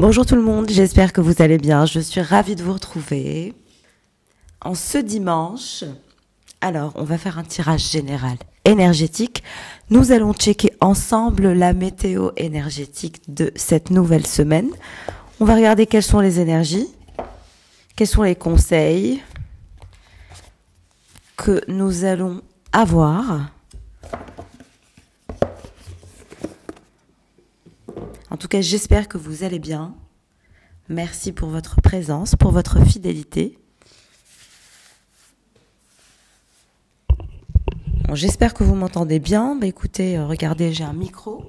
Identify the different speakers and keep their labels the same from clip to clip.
Speaker 1: Bonjour tout le monde, j'espère que vous allez bien. Je suis ravie de vous retrouver en ce dimanche. Alors, on va faire un tirage général énergétique. Nous allons checker ensemble la météo énergétique de cette nouvelle semaine. On va regarder quelles sont les énergies, quels sont les conseils que nous allons avoir. En tout cas, j'espère que vous allez bien. Merci pour votre présence, pour votre fidélité. Bon, j'espère que vous m'entendez bien. Bah, écoutez, regardez, j'ai un micro.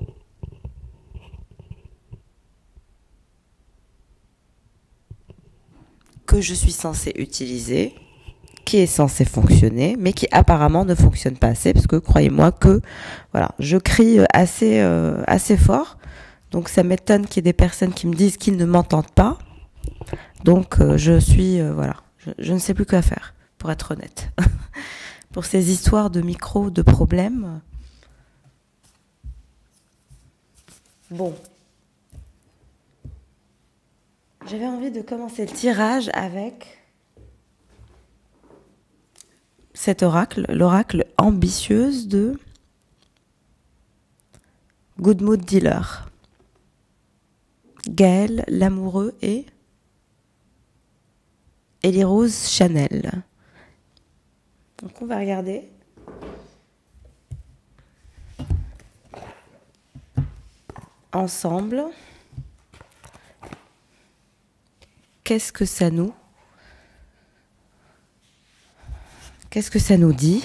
Speaker 1: Que je suis censée utiliser, qui est censé fonctionner, mais qui apparemment ne fonctionne pas assez, parce que croyez-moi que voilà, je crie assez fort. Donc ça m'étonne qu'il y ait des personnes qui me disent qu'ils ne m'entendent pas. Donc je ne sais plus quoi faire, pour être honnête. Pour ces histoires de micro, de problèmes. Bon. J'avais envie de commencer le tirage avec cet oracle, l'oracle ambitieuse de Good Mood Dealer. Gaël, l'amoureux et Ellie Rose Chanel. Donc on va regarder. Ensemble. Qu'est-ce que ça nous dit ?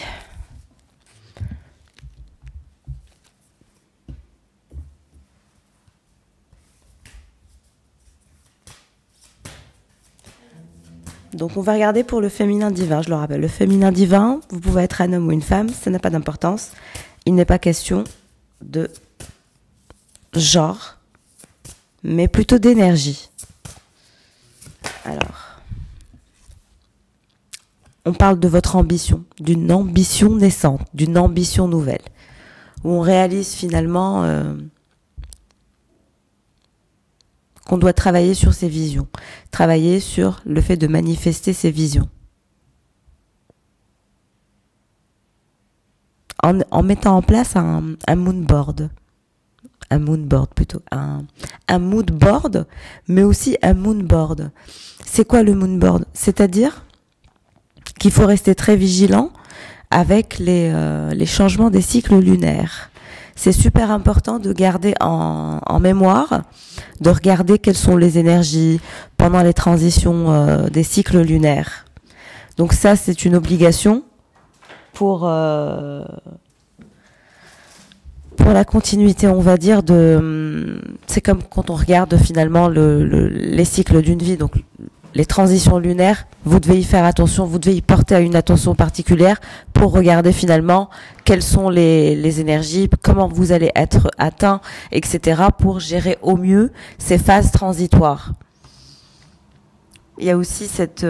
Speaker 1: Donc on va regarder pour le féminin divin, je le rappelle. Le féminin divin, vous pouvez être un homme ou une femme, ça n'a pas d'importance. Il n'est pas question de genre, mais plutôt d'énergie. Alors, on parle de votre ambition, d'une ambition naissante, d'une ambition nouvelle, où on réalise finalement qu'on doit travailler sur ses visions, travailler sur le fait de manifester ses visions. En mettant en place un mood board, mais aussi un mood board. C'est quoi le mood board ? C'est-à-dire qu'il faut rester très vigilant avec les changements des cycles lunaires. C'est super important de garder en mémoire, de regarder quelles sont les énergies pendant les transitions des cycles lunaires. Donc ça, c'est une obligation pour la continuité, on va dire, c'est comme quand on regarde finalement les cycles d'une vie, donc les transitions lunaires, vous devez y faire attention, vous devez y porter une attention particulière pour regarder finalement quelles sont les énergies, comment vous allez être atteint, etc. pour gérer au mieux ces phases transitoires. Il y a aussi cette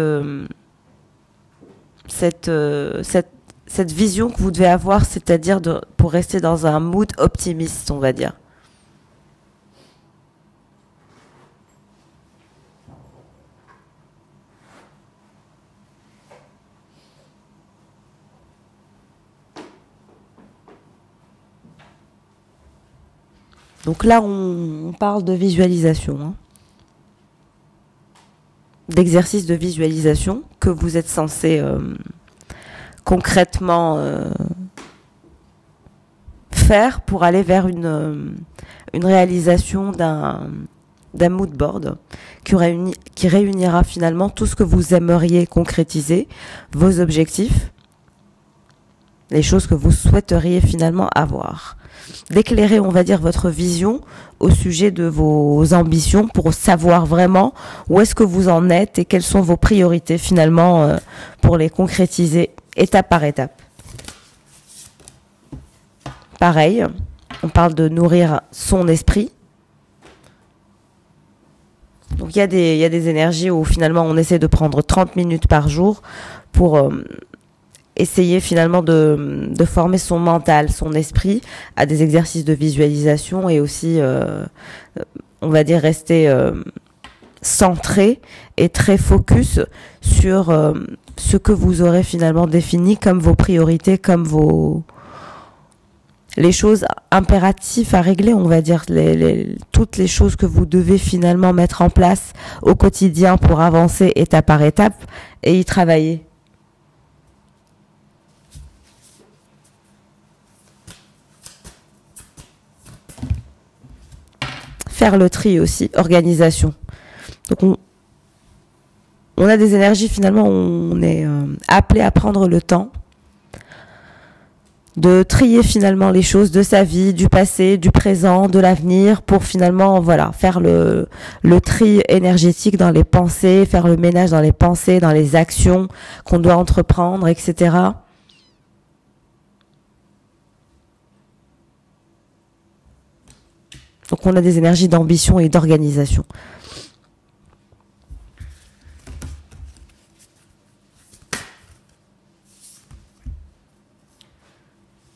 Speaker 1: vision que vous devez avoir, c'est-à-dire pour rester dans un mood optimiste, on va dire. Donc là, on parle de visualisation, hein, d'exercice de visualisation que vous êtes censé concrètement faire pour aller vers une réalisation d'un mood board qui réunira finalement tout ce que vous aimeriez concrétiser, vos objectifs, les choses que vous souhaiteriez finalement avoir. D'éclairer, on va dire, votre vision au sujet de vos ambitions pour savoir vraiment où est-ce que vous en êtes et quelles sont vos priorités finalement pour les concrétiser étape par étape. Pareil, on parle de nourrir son esprit. Donc il y a des énergies où finalement on essaie de prendre 30 minutes par jour pour essayer finalement de former son mental, son esprit à des exercices de visualisation et aussi, on va dire, rester centré et très focus sur ce que vous aurez finalement défini comme vos priorités, comme les choses impératives à régler, on va dire, toutes les choses que vous devez finalement mettre en place au quotidien pour avancer étape par étape et y travailler. Faire le tri aussi, organisation. Donc on a des énergies finalement, on est appelé à prendre le temps de trier finalement les choses de sa vie, du passé, du présent, de l'avenir, pour finalement voilà faire le tri énergétique dans les pensées, faire le ménage dans les pensées, dans les actions qu'on doit entreprendre, etc. Donc on a des énergies d'ambition et d'organisation.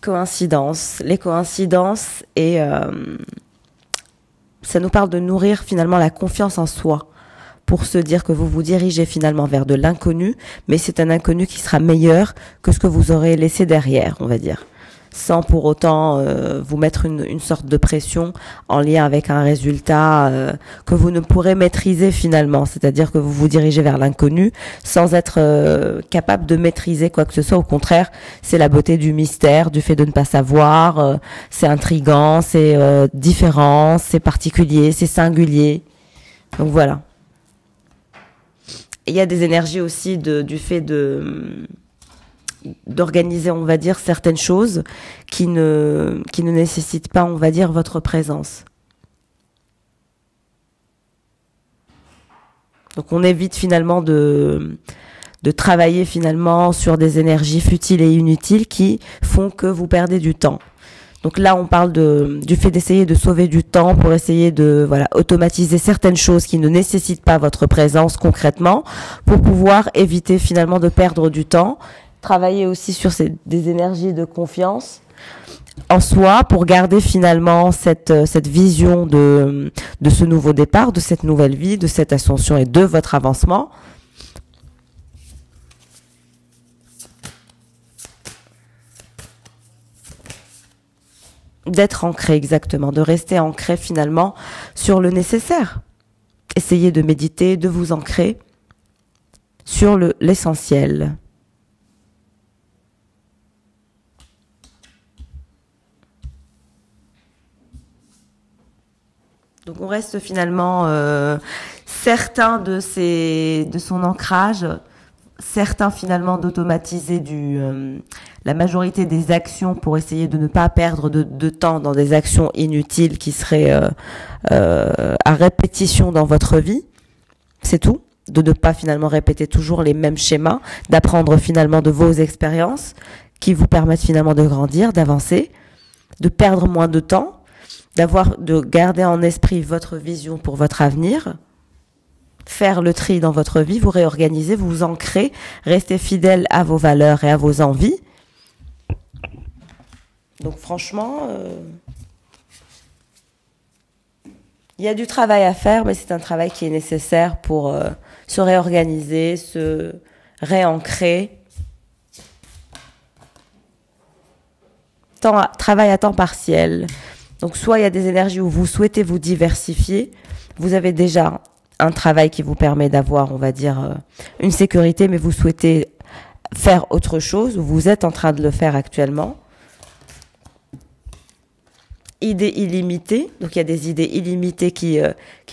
Speaker 1: Coïncidences, les coïncidences, et ça nous parle de nourrir finalement la confiance en soi pour se dire que vous vous dirigez finalement vers de l'inconnu, mais c'est un inconnu qui sera meilleur que ce que vous aurez laissé derrière, on va dire, sans pour autant vous mettre une sorte de pression en lien avec un résultat que vous ne pourrez maîtriser finalement, c'est-à-dire que vous vous dirigez vers l'inconnu sans être capable de maîtriser quoi que ce soit. Au contraire, c'est la beauté du mystère, du fait de ne pas savoir, c'est intriguant, c'est différent, c'est particulier, c'est singulier. Donc voilà. Et il y a des énergies aussi du fait d'organiser, on va dire, certaines choses qui ne nécessitent pas, on va dire, votre présence. Donc on évite finalement de travailler finalement sur des énergies futiles et inutiles qui font que vous perdez du temps. Donc là, on parle du fait d'essayer de sauver du temps pour essayer de automatiser certaines choses qui ne nécessitent pas votre présence concrètement, pour pouvoir éviter finalement de perdre du temps. Travailler aussi sur des énergies de confiance en soi pour garder finalement cette vision de ce nouveau départ, de cette nouvelle vie, de cette ascension et de votre avancement. D'être ancré, exactement, de rester ancré finalement sur le nécessaire. Essayez de méditer, de vous ancrer sur l'essentiel. Donc on reste finalement certain de son ancrage, certain finalement d'automatiser la majorité des actions pour essayer de ne pas perdre de temps dans des actions inutiles qui seraient à répétition dans votre vie. C'est tout. De ne pas finalement répéter toujours les mêmes schémas, d'apprendre finalement de vos expériences qui vous permettent finalement de grandir, d'avancer, de perdre moins de temps, de garder en esprit votre vision pour votre avenir, faire le tri dans votre vie, vous réorganiser, vous ancrer, rester fidèle à vos valeurs et à vos envies. Donc franchement, il y a du travail à faire, mais c'est un travail qui est nécessaire pour se réorganiser, se réancrer. Travail à temps partiel. Donc soit il y a des énergies où vous souhaitez vous diversifier, vous avez déjà un travail qui vous permet d'avoir, on va dire, une sécurité, mais vous souhaitez faire autre chose, ou vous êtes en train de le faire actuellement. Idées illimitées, donc il y a des idées illimitées qui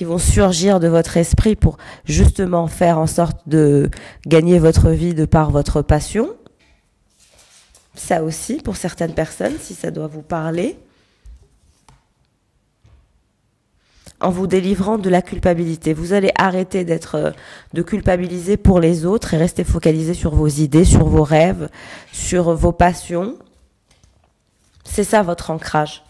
Speaker 1: vont surgir de votre esprit pour justement faire en sorte de gagner votre vie de par votre passion. Ça aussi, pour certaines personnes, si ça doit vous parler. En vous délivrant de la culpabilité. Vous allez arrêter de culpabiliser pour les autres et rester focalisé sur vos idées, sur vos rêves, sur vos passions. C'est ça votre ancrage.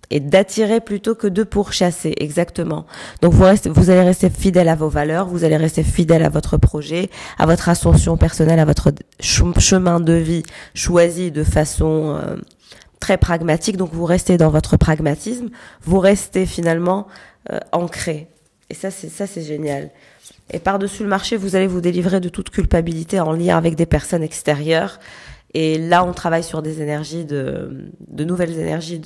Speaker 1: Et d'attirer plutôt que de pourchasser, exactement. Donc vous allez rester fidèle à vos valeurs, vous allez rester fidèle à votre projet, à votre ascension personnelle, à votre chemin de vie choisi de façon très pragmatique, donc vous restez dans votre pragmatisme, vous restez finalement ancré. Et ça, c'est génial. Et par-dessus le marché, vous allez vous délivrer de toute culpabilité en lien avec des personnes extérieures. Et là, on travaille sur des énergies de nouvelles énergies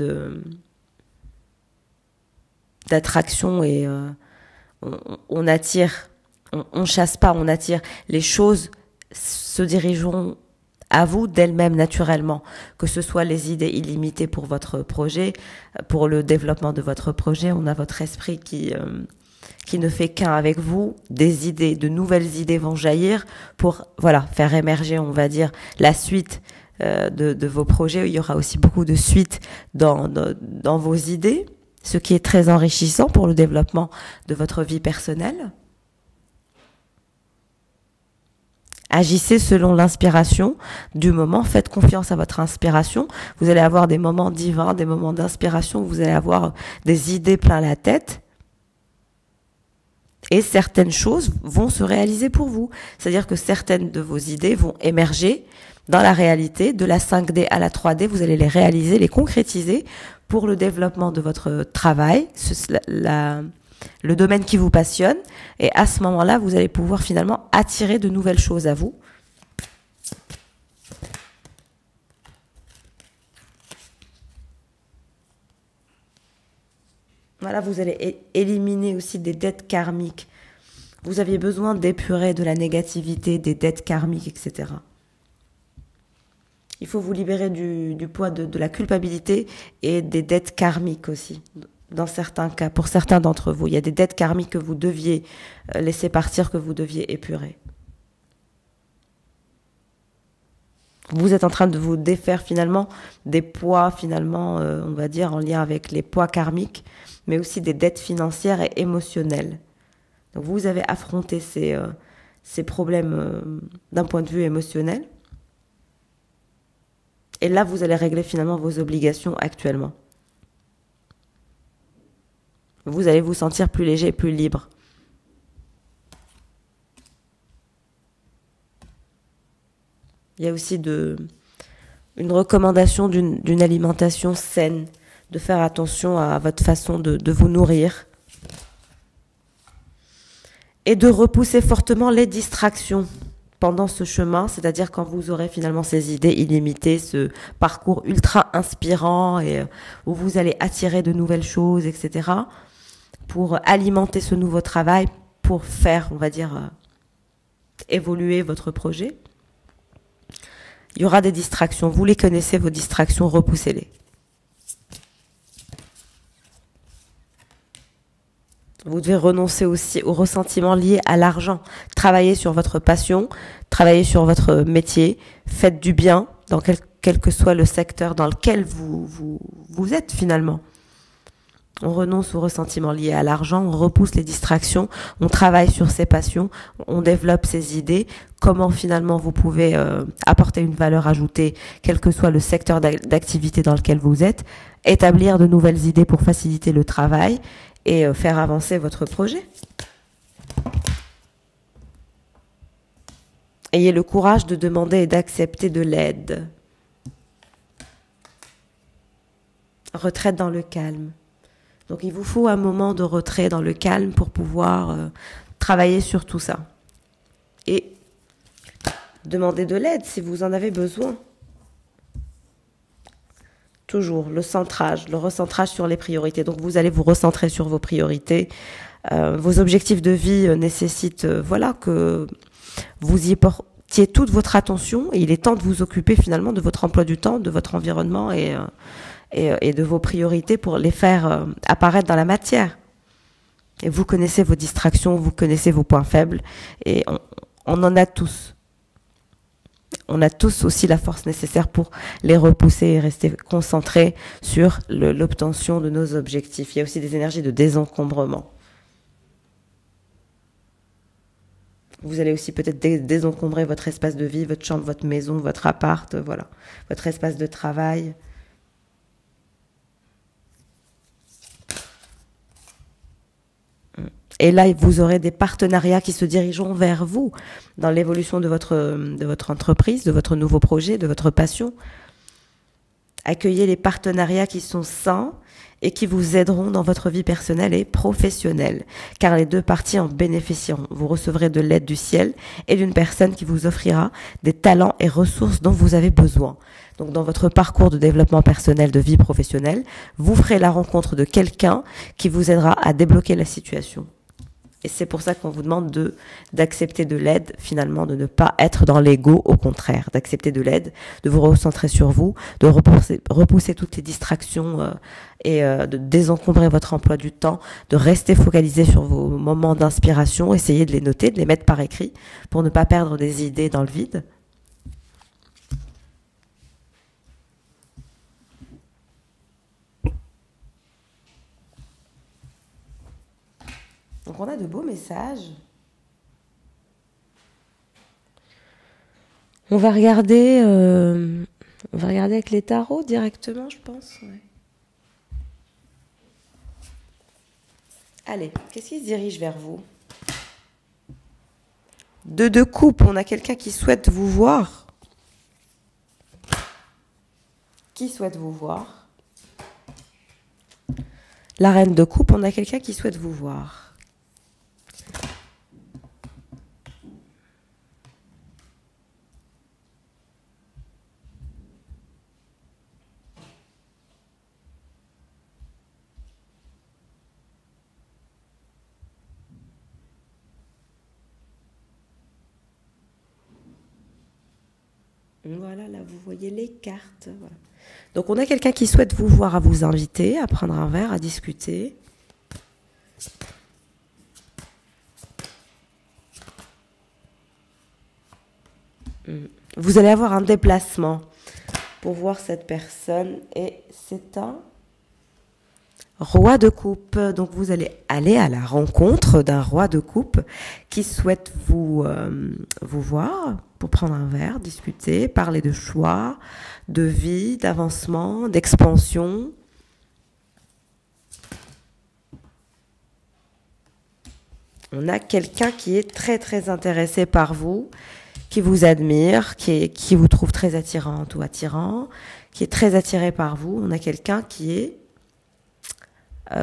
Speaker 1: d'attraction et on attire, on chasse pas, on attire. Les choses se dirigeront à vous d'elles-mêmes naturellement, que ce soit les idées illimitées pour votre projet, pour le développement de votre projet. On a votre esprit qui ne fait qu'un avec vous. Des idées, de nouvelles idées vont jaillir pour faire émerger, on va dire, la suite de vos projets. Il y aura aussi beaucoup de suite dans vos idées, ce qui est très enrichissant pour le développement de votre vie personnelle. Agissez selon l'inspiration du moment. Faites confiance à votre inspiration. Vous allez avoir des moments divins, des moments d'inspiration. Vous allez avoir des idées plein la tête. Et certaines choses vont se réaliser pour vous. C'est-à-dire que certaines de vos idées vont émerger dans la réalité, de la 5D à la 3D. Vous allez les réaliser, les concrétiser pour le développement de votre travail, le domaine qui vous passionne. Et à ce moment-là, vous allez pouvoir finalement attirer de nouvelles choses à vous. Voilà, vous allez éliminer aussi des dettes karmiques. Vous aviez besoin d'épurer de la négativité, des dettes karmiques, etc. Il faut vous libérer du poids de la culpabilité et des dettes karmiques aussi. Dans certains cas, pour certains d'entre vous, il y a des dettes karmiques que vous deviez laisser partir, que vous deviez épurer. Vous êtes en train de vous défaire finalement des poids, finalement, on va dire, en lien avec les poids karmiques, mais aussi des dettes financières et émotionnelles. Donc vous avez affronté ces problèmes d'un point de vue émotionnel. Et là, vous allez régler finalement vos obligations actuellement. Vous allez vous sentir plus léger, plus libre. Il y a aussi une recommandation d'une alimentation saine, de faire attention à votre façon de vous nourrir et de repousser fortement les distractions pendant ce chemin, c'est-à-dire quand vous aurez finalement ces idées illimitées, ce parcours ultra inspirant et où vous allez attirer de nouvelles choses, etc., pour alimenter ce nouveau travail, pour faire, on va dire, évoluer votre projet. Il y aura des distractions. Vous les connaissez, vos distractions, repoussez-les. Vous devez renoncer aussi aux ressentiments liés à l'argent. Travaillez sur votre passion, travaillez sur votre métier, faites du bien dans quel que soit le secteur dans lequel vous êtes finalement. On renonce aux ressentiments liés à l'argent, on repousse les distractions, on travaille sur ses passions, on développe ses idées, comment finalement vous pouvez apporter une valeur ajoutée, quel que soit le secteur d'activité dans lequel vous êtes, établir de nouvelles idées pour faciliter le travail et faire avancer votre projet. Ayez le courage de demander et d'accepter de l'aide. Retraite dans le calme. Donc il vous faut un moment de retrait dans le calme pour pouvoir travailler sur tout ça. Et demandez de l'aide si vous en avez besoin. Toujours le recentrage sur les priorités. Donc vous allez vous recentrer sur vos priorités. Vos objectifs de vie nécessitent que vous y portiez toute votre attention. Et il est temps de vous occuper finalement de votre emploi du temps, de votre environnement et de vos priorités pour les faire apparaître dans la matière. Et vous connaissez vos distractions, vous connaissez vos points faibles, et on en a tous. On a tous aussi la force nécessaire pour les repousser et rester concentrés sur l'obtention de nos objectifs. Il y a aussi des énergies de désencombrement. Vous allez aussi peut-être désencombrer votre espace de vie, votre chambre, votre maison, votre appart, votre espace de travail. Et là, vous aurez des partenariats qui se dirigeront vers vous dans l'évolution de votre entreprise, de votre nouveau projet, de votre passion. Accueillez les partenariats qui sont sains et qui vous aideront dans votre vie personnelle et professionnelle, car les deux parties en bénéficieront. Vous recevrez de l'aide du ciel et d'une personne qui vous offrira des talents et ressources dont vous avez besoin. Donc dans votre parcours de développement personnel, de vie professionnelle, vous ferez la rencontre de quelqu'un qui vous aidera à débloquer la situation. Et c'est pour ça qu'on vous demande d'accepter de l'aide, finalement, de ne pas être dans l'ego, au contraire, d'accepter de l'aide, de vous recentrer sur vous, de repousser toutes les distractions et de désencombrer votre emploi du temps, de rester focalisé sur vos moments d'inspiration, essayez de les noter, de les mettre par écrit pour ne pas perdre des idées dans le vide. Donc on a de beaux messages. On va regarder avec les tarots directement, je pense. Ouais. Allez, qu'est-ce qui se dirige vers vous? Deux de coupe, on a quelqu'un qui souhaite vous voir. Qui souhaite vous voir? La reine de coupe, on a quelqu'un qui souhaite vous voir. Voilà, là, vous voyez les cartes. Voilà. Donc, on a quelqu'un qui souhaite vous voir, à vous inviter, à prendre un verre, à discuter. Vous allez avoir un déplacement pour voir cette personne et c'est un roi de coupe. Donc, vous allez aller à la rencontre d'un roi de coupe qui souhaite vous voir pour prendre un verre, discuter, parler de choix, de vie, d'avancement, d'expansion. On a quelqu'un qui est très très intéressé par vous, qui vous admire, qui vous trouve très attirante ou attirant, qui est très attiré par vous. On a quelqu'un qui est,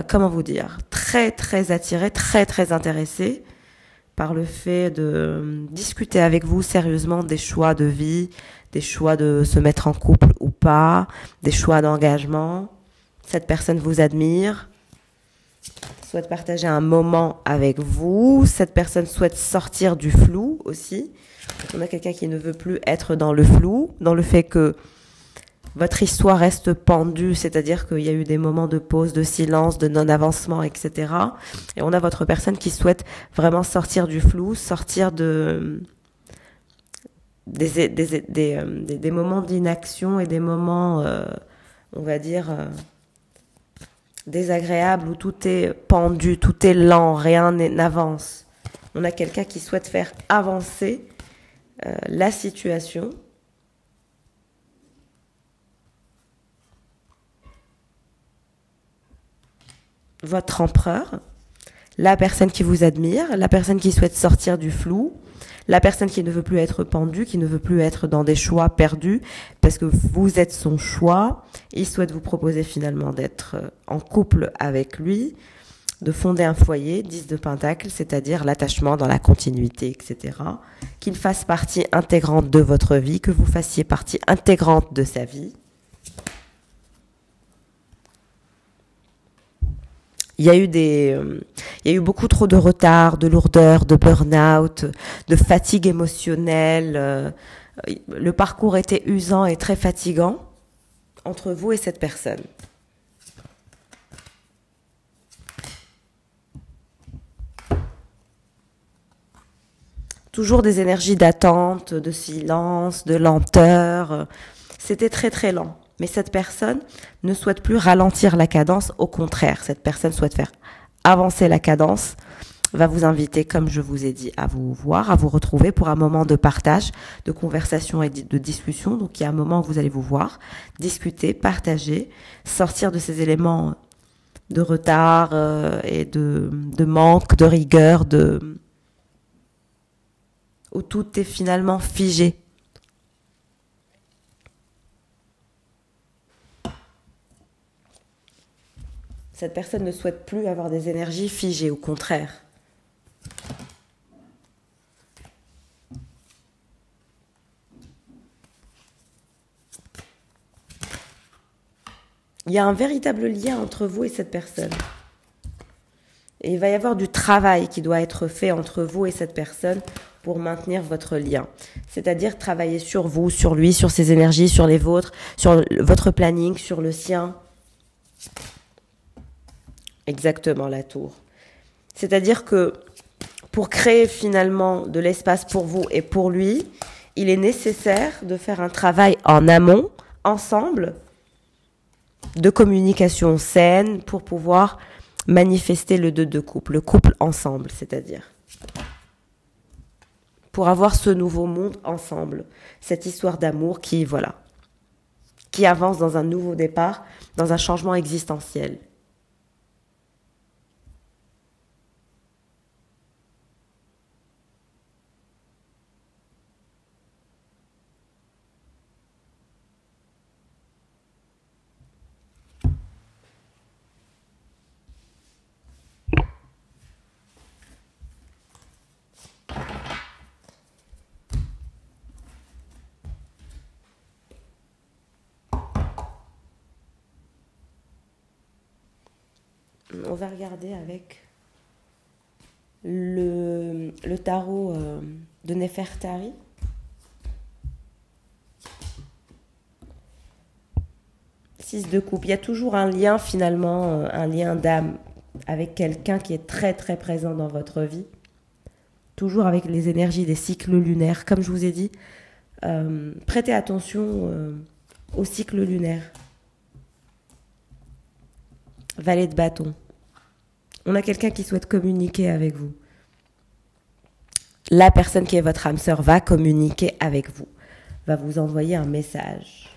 Speaker 1: comment vous dire, très très attiré, très très intéressé par le fait de discuter avec vous sérieusement des choix de vie, des choix de se mettre en couple ou pas, des choix d'engagement. Cette personne vous admire, souhaite partager un moment avec vous. Cette personne souhaite sortir du flou aussi. On a quelqu'un qui ne veut plus être dans le flou, dans le fait que votre histoire reste pendue, c'est-à-dire qu'il y a eu des moments de pause, de silence, de non-avancement, etc. Et on a votre personne qui souhaite vraiment sortir du flou, sortir des moments d'inaction et des moments, on va dire, désagréables où tout est pendu, tout est lent, rien n'avance. On a quelqu'un qui souhaite faire avancer la situation. Votre empereur, la personne qui vous admire, la personne qui souhaite sortir du flou, la personne qui ne veut plus être pendue, qui ne veut plus être dans des choix perdus, parce que vous êtes son choix. Il souhaite vous proposer finalement d'être en couple avec lui, de fonder un foyer, 10 de Pentacle, c'est-à-dire l'attachement dans la continuité, etc. Qu'il fasse partie intégrante de votre vie, que vous fassiez partie intégrante de sa vie. Il y a eu beaucoup trop de retard, de lourdeur, de burn-out, de fatigue émotionnelle. Le parcours était usant et très fatigant entre vous et cette personne. Toujours des énergies d'attente, de silence, de lenteur. C'était très très lent. Mais cette personne ne souhaite plus ralentir la cadence, au contraire, cette personne souhaite faire avancer la cadence, va vous inviter, comme je vous ai dit, à vous voir, à vous retrouver pour un moment de partage, de conversation et de discussion. Donc il y a un moment où vous allez vous voir, discuter, partager, sortir de ces éléments de retard et de manque, de rigueur, où tout est finalement figé. Cette personne ne souhaite plus avoir des énergies figées, au contraire. Il y a un véritable lien entre vous et cette personne. Et il va y avoir du travail qui doit être fait entre vous et cette personne pour maintenir votre lien. C'est-à-dire travailler sur vous, sur lui, sur ses énergies, sur les vôtres, sur votre planning, sur le sien. Exactement, la tour. C'est-à-dire que pour créer finalement de l'espace pour vous et pour lui, il est nécessaire de faire un travail en amont, ensemble, de communication saine pour pouvoir manifester le 2 de couple, le couple ensemble, c'est-à-dire. Pour avoir ce nouveau monde ensemble, cette histoire d'amour qui, voilà, qui avance dans un nouveau départ, dans un changement existentiel. On va regarder avec le tarot de Nefertari. Six de coupe. Il y a toujours un lien finalement, un lien d'âme avec quelqu'un qui est très très présent dans votre vie. Toujours avec les énergies des cycles lunaires. Comme je vous ai dit, prêtez attention aux cycles lunaires. Valet de bâton. On a quelqu'un qui souhaite communiquer avec vous. La personne qui est votre âme sœur va communiquer avec vous, va vous envoyer un message.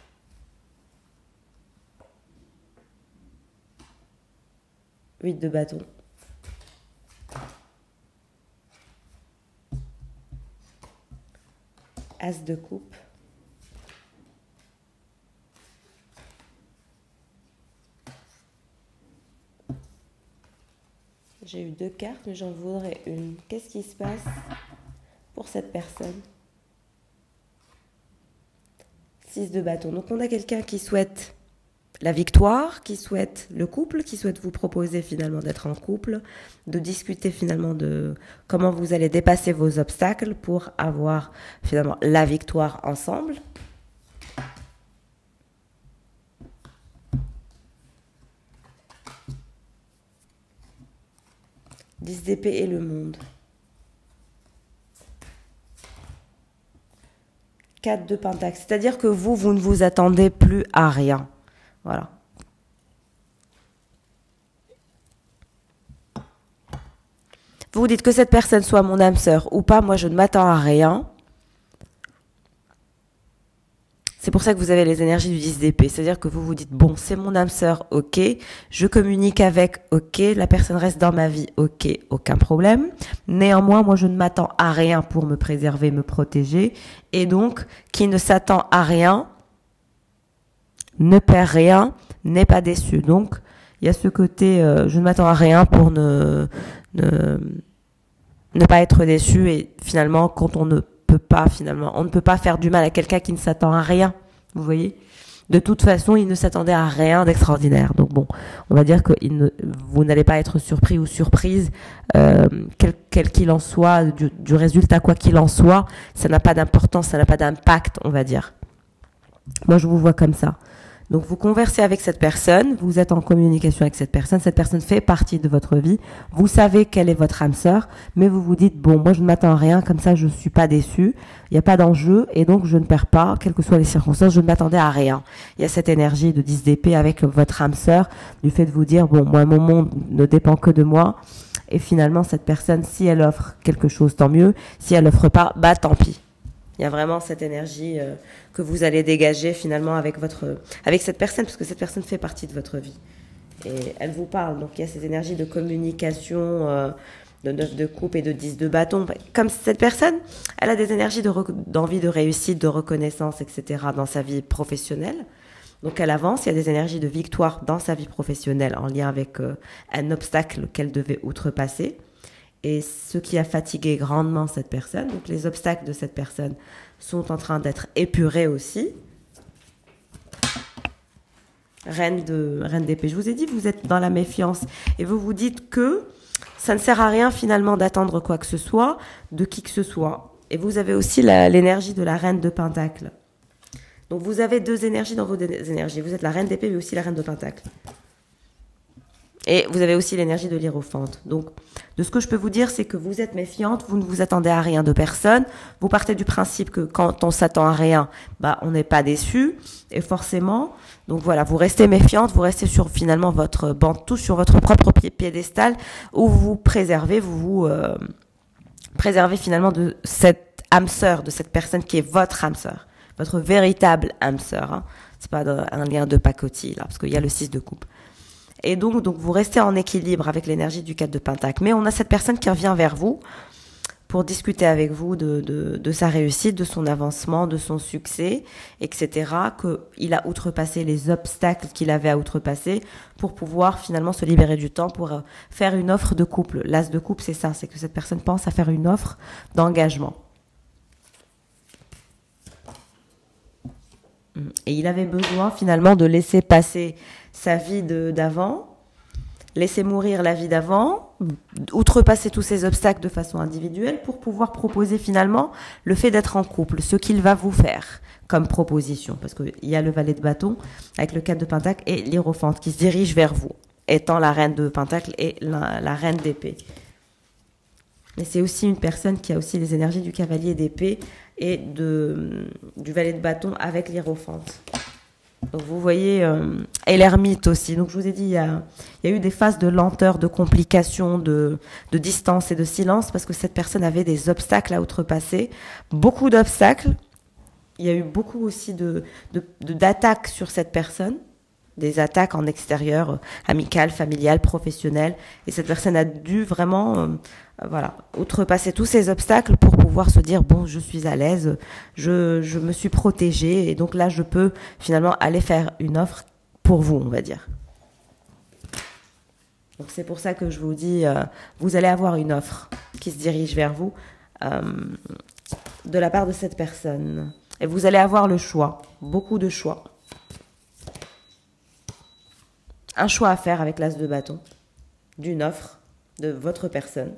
Speaker 1: Huit de bâton. As de coupe. J'ai eu 2 cartes, mais j'en voudrais une. Qu'est-ce qui se passe pour cette personne? 6 de bâton. Donc on a quelqu'un qui souhaite la victoire, qui souhaite le couple, qui souhaite vous proposer finalement d'être en couple, de discuter finalement de comment vous allez dépasser vos obstacles pour avoir finalement la victoire ensemble. D'épée et le monde. 4 de pentacle. C'est-à-dire que vous ne vous attendez plus à rien. Voilà. Vous vous dites que cette personne soit mon âme sœur ou pas, moi je ne m'attends à rien. C'est pour ça que vous avez les énergies du 10 d'épée. C'est-à-dire que vous vous dites, bon, c'est mon âme sœur, ok. Je communique avec, ok. La personne reste dans ma vie, ok. Aucun problème. Néanmoins, moi, je ne m'attends à rien pour me préserver, me protéger. Et donc, qui ne s'attend à rien, ne perd rien, n'est pas déçu. Donc, il y a ce côté, je ne m'attends à rien pour ne pas être déçu. Et finalement, quand on ne peut pas faire du mal à quelqu'un qui ne s'attend à rien, vous voyez. De toute façon, il ne s'attendait à rien d'extraordinaire. Donc bon, on va dire que vous n'allez pas être surpris ou surprise, quel qu'il en soit, du résultat quoi qu'il en soit, ça n'a pas d'importance, ça n'a pas d'impact, on va dire. Moi, je vous vois comme ça. Donc vous conversez avec cette personne, vous êtes en communication avec cette personne fait partie de votre vie, vous savez quelle est votre âme sœur, mais vous vous dites, bon, moi je ne m'attends à rien, comme ça je ne suis pas déçu, il n'y a pas d'enjeu, et donc je ne perds pas, quelles que soient les circonstances, je ne m'attendais à rien. Il y a cette énergie de 10 d'épée avec votre âme sœur, du fait de vous dire, bon, moi mon monde ne dépend que de moi, et finalement cette personne, si elle offre quelque chose, tant mieux, si elle n'offre pas, bah tant pis. Il y a vraiment cette énergie que vous allez dégager finalement avec cette personne, parce que cette personne fait partie de votre vie. Et elle vous parle. Donc il y a cette énergie de communication, de 9 de coupe et de 10 de bâton. Comme cette personne, elle a des énergies d'envie de réussite, de reconnaissance, etc. dans sa vie professionnelle. Donc elle avance, il y a des énergies de victoire dans sa vie professionnelle en lien avec un obstacle qu'elle devait outrepasser. Et ce qui a fatigué grandement cette personne, donc les obstacles de cette personne sont en train d'être épurés aussi. Reine d'épée. Je vous ai dit, vous êtes dans la méfiance et vous vous dites que ça ne sert à rien finalement d'attendre quoi que ce soit, de qui que ce soit. Et vous avez aussi l'énergie de la reine de Pentacle. Donc vous avez deux énergies dans vos énergies. Vous êtes la reine d'épée mais aussi la reine de Pentacle. Et vous avez aussi l'énergie de l'Hiérophante. Donc, de ce que je peux vous dire, c'est que vous êtes méfiante, vous ne vous attendez à rien de personne. Vous partez du principe que quand on s'attend à rien, bah, on n'est pas déçu. Et forcément, donc voilà, vous restez méfiante, vous restez sur finalement votre banc, sur votre propre piédestal, où vous vous préservez, préservez finalement de cette âme sœur, de cette personne qui est votre âme sœur, votre véritable âme sœur. Hein. C'est pas un lien de pacotille, là, parce qu'il y a le 6 de coupe. Et donc vous restez en équilibre avec l'énergie du 4 de Pentacle. Mais on a cette personne qui revient vers vous pour discuter avec vous de sa réussite, de son avancement, de son succès, etc. Qu'il a outrepassé les obstacles qu'il avait à outrepasser pour pouvoir finalement se libérer du temps pour faire une offre de couple. L'as de couple, c'est ça, c'est que cette personne pense à faire une offre d'engagement. Et il avait besoin finalement de laisser passer sa vie d'avant, laisser mourir la vie d'avant, outrepasser tous ces obstacles de façon individuelle pour pouvoir proposer finalement le fait d'être en couple, ce qu'il va vous faire comme proposition. Parce qu'il y a le valet de bâton avec le 4 de Pentacle et l'Hiérophante qui se dirige vers vous, étant la reine de Pentacle et la reine d'épée. Mais c'est aussi une personne qui a aussi les énergies du cavalier d'épée et du valet de bâton avec l'Hiérophante. Donc vous voyez, et l'ermite aussi. Donc je vous ai dit, il y a eu des phases de lenteur, de complications, de distance et de silence parce que cette personne avait des obstacles à outrepasser, beaucoup d'obstacles. Il y a eu beaucoup aussi d'attaques sur cette personne, des attaques en extérieur, amicales, familiales, professionnelles. Et cette personne a dû vraiment outrepasser tous ces obstacles pour pouvoir se dire, bon, je suis à l'aise, je me suis protégée, et donc là, je peux finalement aller faire une offre pour vous, on va dire. Donc c'est pour ça que je vous dis, vous allez avoir une offre qui se dirige vers vous de la part de cette personne. Et vous allez avoir le choix, beaucoup de choix. Un choix à faire avec l'as de bâton, d'une offre de votre personne.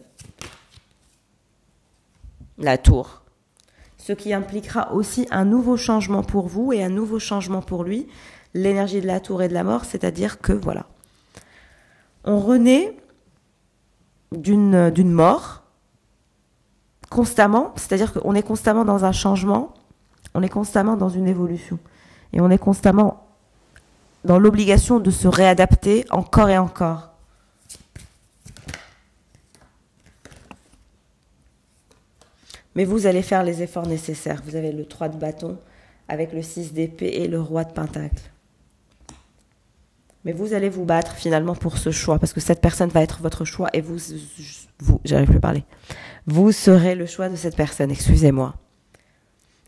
Speaker 1: La tour. Ce qui impliquera aussi un nouveau changement pour vous et un nouveau changement pour lui. L'énergie de la tour et de la mort, c'est-à-dire que, voilà, on renaît d'une mort constamment, c'est-à-dire qu'on est constamment dans un changement, on est constamment dans une évolution. Et on est constamment dans l'obligation de se réadapter encore et encore. Mais vous allez faire les efforts nécessaires. Vous avez le 3 de bâton avec le 6 d'épée et le roi de pentacle. Mais vous allez vous battre finalement pour ce choix, parce que cette personne va être votre choix et j'arrive plus à parler. Vous serez le choix de cette personne, excusez-moi.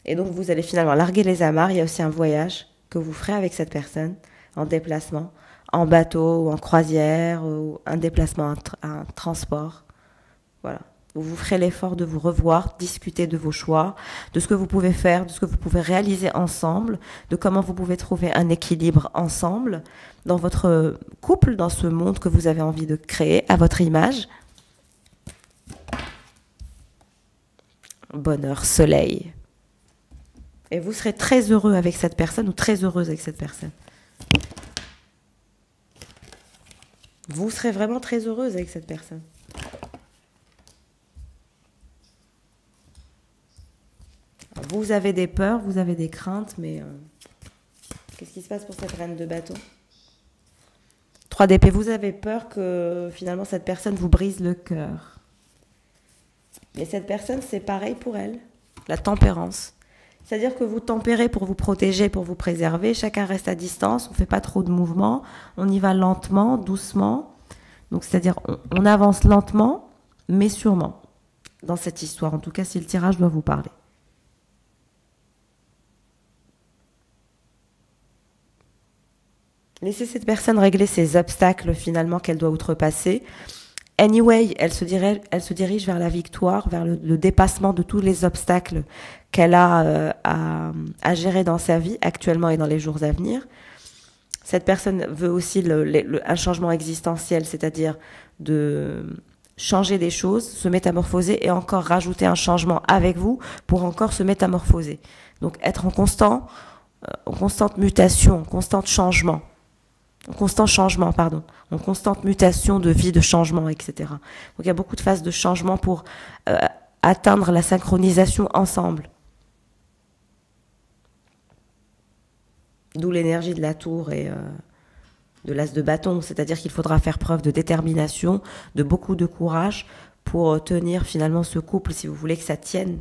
Speaker 1: Et donc vous allez finalement larguer les amarres. Il y a aussi un voyage que vous ferez avec cette personne, en déplacement, en bateau ou en croisière, ou un déplacement, un transport. Voilà. Vous ferez l'effort de vous revoir, discuter de vos choix, de ce que vous pouvez faire, de ce que vous pouvez réaliser ensemble, de comment vous pouvez trouver un équilibre ensemble dans votre couple, dans ce monde que vous avez envie de créer à votre image. Bonheur, soleil. Et vous serez très heureux avec cette personne ou très heureuse avec cette personne. Vous serez vraiment très heureuse avec cette personne. Vous avez des peurs, vous avez des craintes, mais qu'est-ce qui se passe pour cette reine de bâton? 3 d'épée, vous avez peur que finalement cette personne vous brise le cœur. Mais cette personne, c'est pareil pour elle, la tempérance. C'est-à-dire que vous tempérez pour vous protéger, pour vous préserver, chacun reste à distance, on ne fait pas trop de mouvements, on y va lentement, doucement. Donc c'est-à-dire on avance lentement, mais sûrement, dans cette histoire, en tout cas si le tirage doit vous parler. Laissez cette personne régler ses obstacles finalement qu'elle doit outrepasser. Anyway, elle se dirige vers la victoire, vers le dépassement de tous les obstacles qu'elle a à gérer dans sa vie actuellement et dans les jours à venir. Cette personne veut aussi un changement existentiel, c'est-à-dire de changer des choses, se métamorphoser et encore rajouter un changement avec vous pour encore se métamorphoser. Donc être en constante mutation, en constant changement, en constante mutation de vie, de changement, etc. Donc il y a beaucoup de phases de changement pour atteindre la synchronisation ensemble. D'où l'énergie de la tour et de l'as de bâton, c'est-à-dire qu'il faudra faire preuve de détermination, de beaucoup de courage pour tenir finalement ce couple si vous voulez que ça tienne.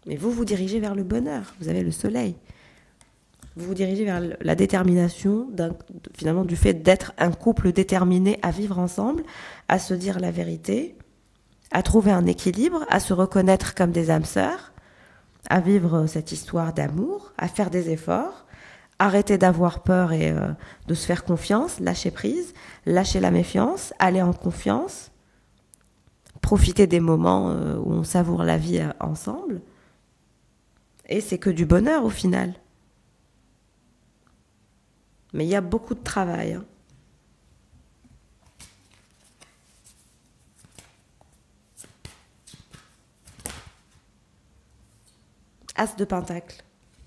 Speaker 1: Mais vous vous dirigez vers le bonheur, vous avez le soleil. Vous vous dirigez vers la détermination, finalement du fait d'être un couple déterminé à vivre ensemble, à se dire la vérité, à trouver un équilibre, à se reconnaître comme des âmes sœurs, à vivre cette histoire d'amour, à faire des efforts, arrêter d'avoir peur et de se faire confiance, lâcher prise, lâcher la méfiance, aller en confiance, profiter des moments où on savoure la vie ensemble. Et c'est que du bonheur au final. Mais il y a beaucoup de travail. Hein. As de Pentacle.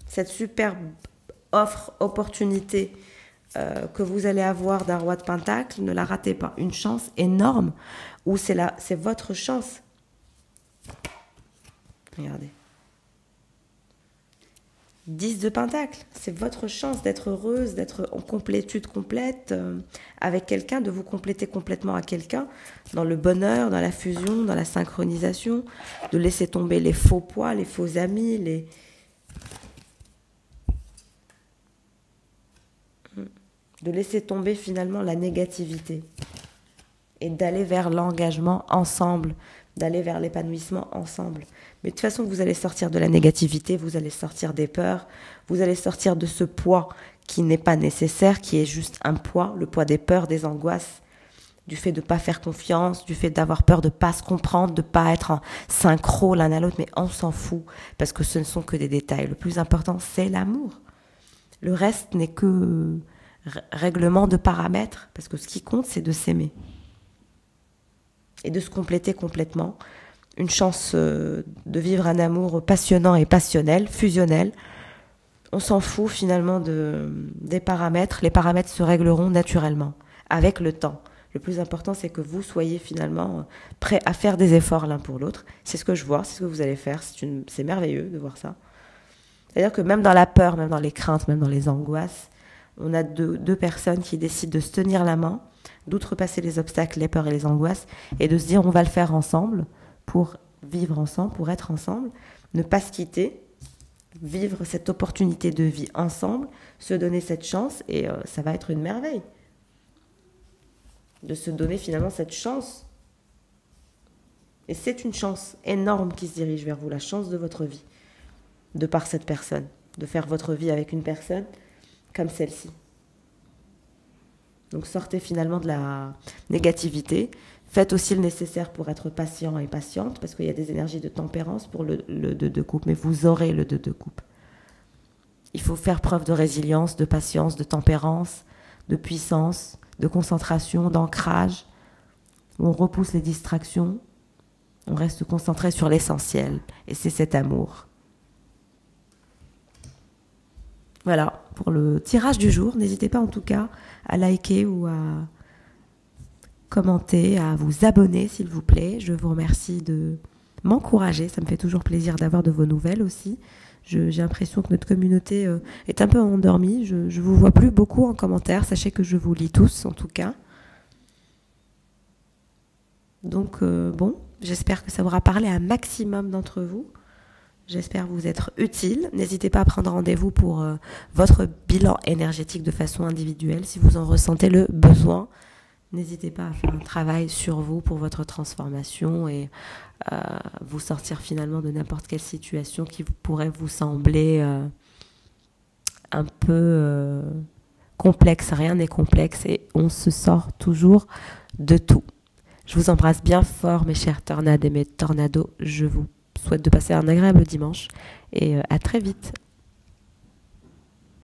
Speaker 1: Cette superbe opportunité que vous allez avoir d'un roi de Pentacle, ne la ratez pas. Une chance énorme où c'est votre chance. Regardez. 10 de Pentacle, c'est votre chance d'être heureuse, d'être en complétude complète avec quelqu'un, de vous compléter complètement à quelqu'un, dans le bonheur, dans la fusion, dans la synchronisation, de laisser tomber les faux poids, les faux amis, de laisser tomber finalement la négativité et d'aller vers l'engagement ensemble, d'aller vers l'épanouissement ensemble. Mais de toute façon, vous allez sortir de la négativité, vous allez sortir des peurs, vous allez sortir de ce poids qui n'est pas nécessaire, qui est juste un poids, le poids des peurs, des angoisses, du fait de ne pas faire confiance, du fait d'avoir peur de ne pas se comprendre, de ne pas être en synchro l'un à l'autre, mais on s'en fout, parce que ce ne sont que des détails. Le plus important, c'est l'amour. Le reste n'est que règlement de paramètres, parce que ce qui compte, c'est de s'aimer. Et de se compléter complètement. Une chance de vivre un amour passionnant et passionnel, fusionnel. On s'en fout finalement des paramètres. Les paramètres se régleront naturellement, avec le temps. Le plus important, c'est que vous soyez finalement prêts à faire des efforts l'un pour l'autre. C'est ce que je vois, c'est ce que vous allez faire. C'est merveilleux de voir ça. C'est-à-dire que même dans la peur, même dans les craintes, même dans les angoisses, on a deux personnes qui décident de se tenir la main, d'outrepasser les obstacles, les peurs et les angoisses, et de se dire on va le faire ensemble, pour vivre ensemble, pour être ensemble, ne pas se quitter, vivre cette opportunité de vie ensemble, se donner cette chance, et ça va être une merveille. De se donner finalement cette chance. Et c'est une chance énorme qui se dirige vers vous, la chance de votre vie, de par cette personne, de faire votre vie avec une personne comme celle-ci. Donc sortez finalement de la négativité. Faites aussi le nécessaire pour être patient et patiente, parce qu'il y a des énergies de tempérance pour le 2 de coupe, mais vous aurez le 2 de coupe. Il faut faire preuve de résilience, de patience, de tempérance, de puissance, de concentration, d'ancrage. On repousse les distractions, on reste concentré sur l'essentiel, et c'est cet amour. Voilà, pour le tirage du jour, n'hésitez pas en tout cas à liker ou à commenter, à vous abonner s'il vous plaît. Je vous remercie de m'encourager, ça me fait toujours plaisir d'avoir de vos nouvelles aussi. J'ai l'impression que notre communauté est un peu endormie, je ne vous vois plus beaucoup en commentaire, sachez que je vous lis tous en tout cas. Donc bon, j'espère que ça aura parlé à un maximum d'entre vous. J'espère vous être utile. N'hésitez pas à prendre rendez-vous pour votre bilan énergétique de façon individuelle. Si vous en ressentez le besoin, n'hésitez pas à faire un travail sur vous pour votre transformation et vous sortir finalement de n'importe quelle situation qui pourrait vous sembler un peu complexe. Rien n'est complexe et on se sort toujours de tout. Je vous embrasse bien fort, mes chers tornades et mes tornados. Je vous souhaite de passer un agréable dimanche et à très vite.